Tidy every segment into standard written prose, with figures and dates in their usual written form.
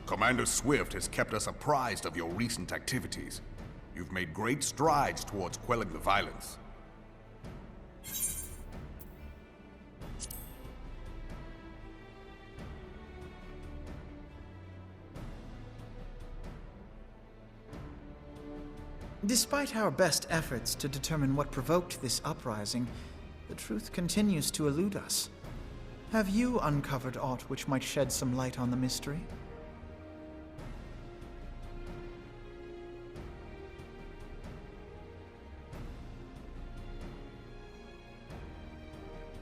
Commander Swift has kept us apprised of your recent activities. You've made great strides towards quelling the violence. Despite our best efforts to determine what provoked this uprising, the truth continues to elude us. Have you uncovered aught which might shed some light on the mystery?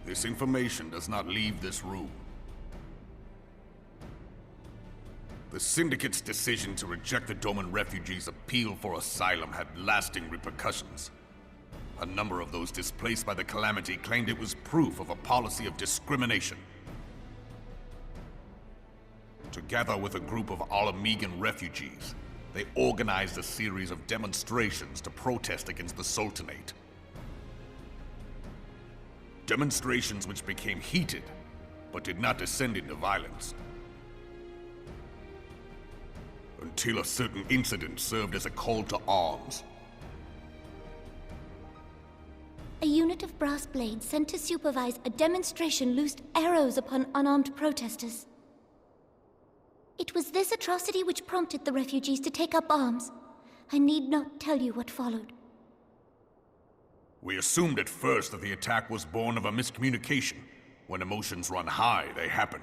This information does not leave this room. The Syndicate's decision to reject the Doman refugees' appeal for asylum had lasting repercussions. A number of those displaced by the calamity claimed it was proof of a policy of discrimination. Together with a group of Alamegan refugees, they organized a series of demonstrations to protest against the Sultanate. Demonstrations which became heated, but did not descend into violence. Until a certain incident served as a call to arms. A unit of brass blades sent to supervise a demonstration loosed arrows upon unarmed protesters. It was this atrocity which prompted the refugees to take up arms. I need not tell you what followed. We assumed at first that the attack was born of a miscommunication. When emotions run high, they happen.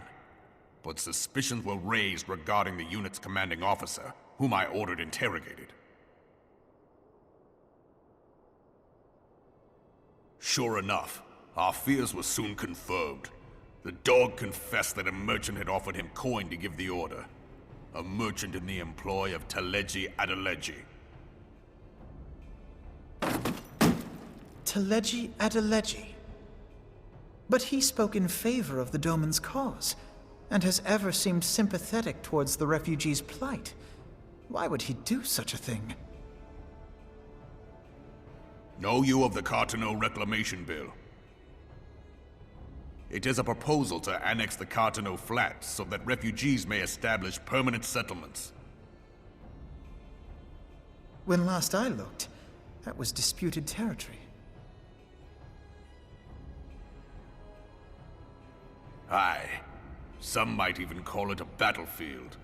But suspicions were raised regarding the unit's commanding officer, whom I ordered interrogated. Sure enough, our fears were soon confirmed. The dog confessed that a merchant had offered him coin to give the order. A merchant in the employ of Allag. Allag? But he spoke in favor of the Doman's cause, and has ever seemed sympathetic towards the refugees' plight. Why would he do such a thing? Know you of the Cartano Reclamation Bill? It is a proposal to annex the Cartano Flats so that refugees may establish permanent settlements. When last I looked, that was disputed territory. Aye. Some might even call it a battlefield.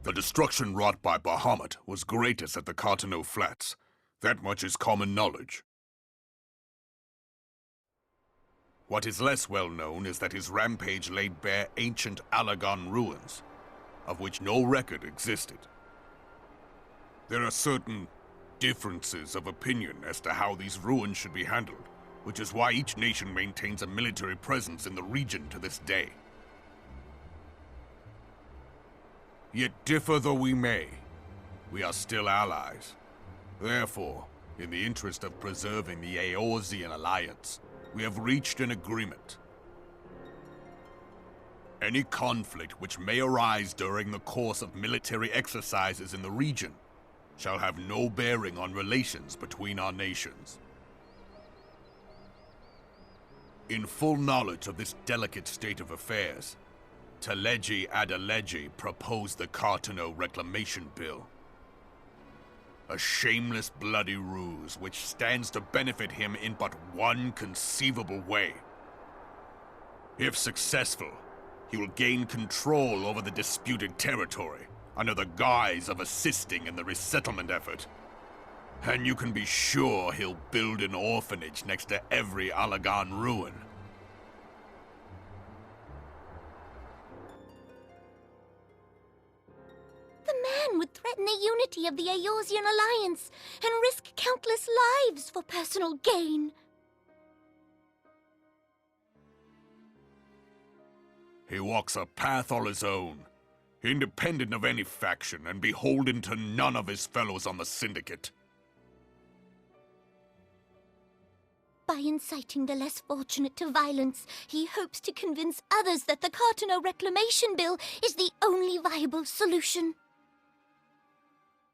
The destruction wrought by Bahamut was greatest at the Cartano Flats. That much is common knowledge. What is less well known is that his rampage laid bare ancient Allagan ruins, of which no record existed. There are certain differences of opinion as to how these ruins should be handled, which is why each nation maintains a military presence in the region to this day. Yet differ though we may, we are still allies. Therefore, in the interest of preserving the Eorzean alliance, we have reached an agreement. Any conflict which may arise during the course of military exercises in the region shall have no bearing on relations between our nations. In full knowledge of this delicate state of affairs, Allag proposed the Cartano Reclamation Bill. A shameless bloody ruse which stands to benefit him in but one conceivable way. If successful, he will gain control over the disputed territory under the guise of assisting in the resettlement effort. And you can be sure he'll build an orphanage next to every Allagan ruin. The man would threaten the unity of the Eorzean alliance and risk countless lives for personal gain. He walks a path all his own, independent of any faction and beholden to none of his fellows on the Syndicate. By inciting the less fortunate to violence, he hopes to convince others that the Cartano Reclamation Bill is the only viable solution.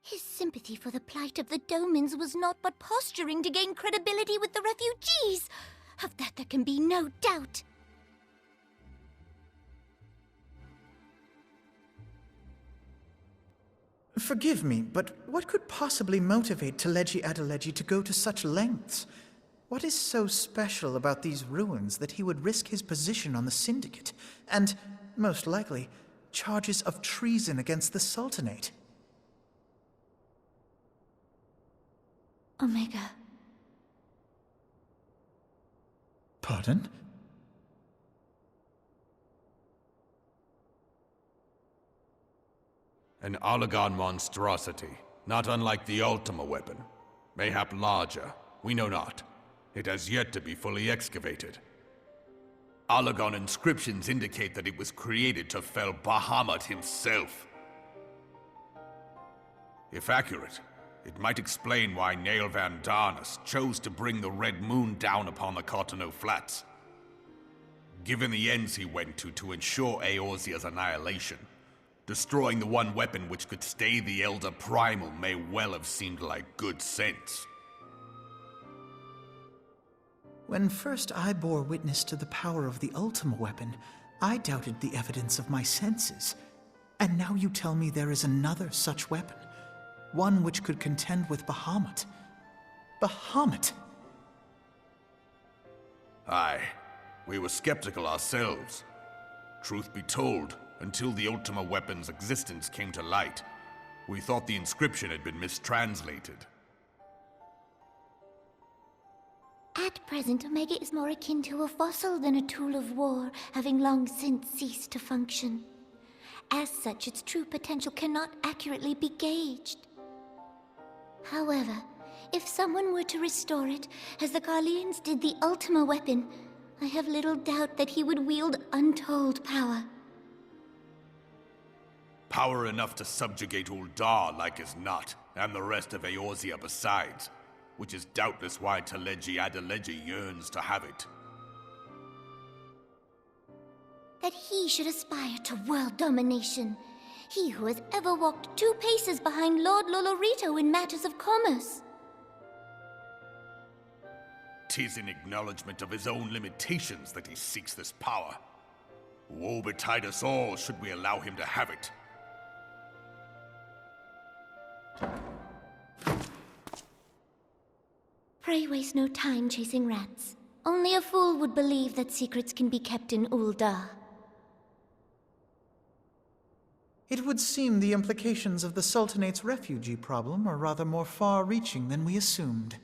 His sympathy for the plight of the Domans was not but posturing to gain credibility with the refugees. Of that there can be no doubt. Forgive me, but what could possibly motivate Teleji Adeleji to go to such lengths? What is so special about these ruins that he would risk his position on the Syndicate, and, most likely, charges of treason against the Sultanate? Omega. Pardon? An Allagan monstrosity, not unlike the Ultima weapon. Mayhap larger, we know not. It has yet to be fully excavated. Allagan inscriptions indicate that it was created to fell Bahamut himself. If accurate, it might explain why Nail Van Darnus chose to bring the Red Moon down upon the Cotonou Flats. Given the ends he went to ensure Eorzea's annihilation, destroying the one weapon which could stay the Elder Primal may well have seemed like good sense. When first I bore witness to the power of the Ultima weapon, I doubted the evidence of my senses. And now you tell me there is another such weapon, one which could contend with Bahamut. Bahamut! Aye, we were skeptical ourselves. Truth be told, until the Ultima weapon's existence came to light, we thought the inscription had been mistranslated. At present, Omega is more akin to a fossil than a tool of war, having long since ceased to function. As such, its true potential cannot accurately be gauged. However, if someone were to restore it, as the Garleans did the Ultima weapon, I have little doubt that he would wield untold power. Power enough to subjugate Uldar like as not, and the rest of Eorzea besides, which is doubtless why Teleji Adeleji yearns to have it. That he should aspire to world domination. He who has ever walked 2 paces behind Lord Lolorito in matters of commerce. 'Tis in acknowledgement of his own limitations that he seeks this power. Woe betide us all should we allow him to have it. Pray waste no time chasing rats. Only a fool would believe that secrets can be kept in Uldar. It would seem the implications of the Sultanate's refugee problem are rather more far-reaching than we assumed.